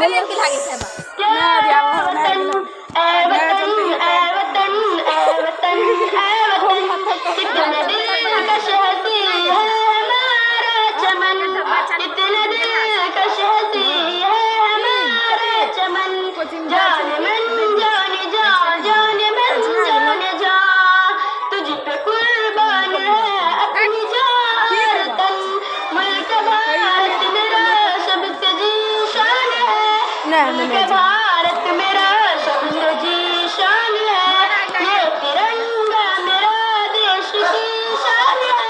बोलिए कि लागे से ना दिया वो ना कितने दिल का शहदी है हमारा चमन, कितने दिल का शहदी है हमारा चमन। जाने मन जाने जा, जाने मन जाने जा, तुझ पे कुर्बान है अपनी जान और तन। मुल्क भारत मेरा सबसे जीशान है, मुल्क भारत मेरा सबसे जीशान है। ये तिरंगा मेरा देश की शान है,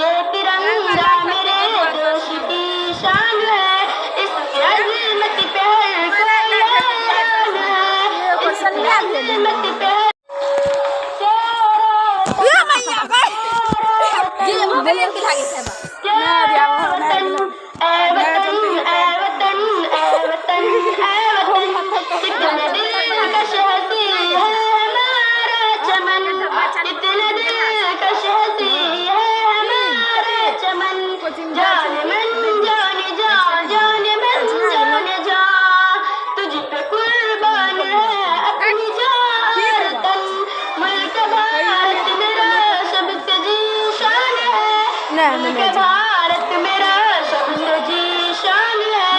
ये तिरंगा मेरे देश की शान है। इसकी अज़मत पे हर कोई हैरान है, इसकी अज़मत पे बोलिए कि लागे से ना दिया वो ना कितने दिल का शहदी है हमारा चमन, कितने दिल का शहदी है हमारा चमन। जाने मन जाने जा, जाने मन जाने जा, तुझ पे कुर्बान है अपनी जान और तन। मुल्क भारत मेरा सबसे जीशान है, मुल्क भारत मेरा सबसे जीशान है।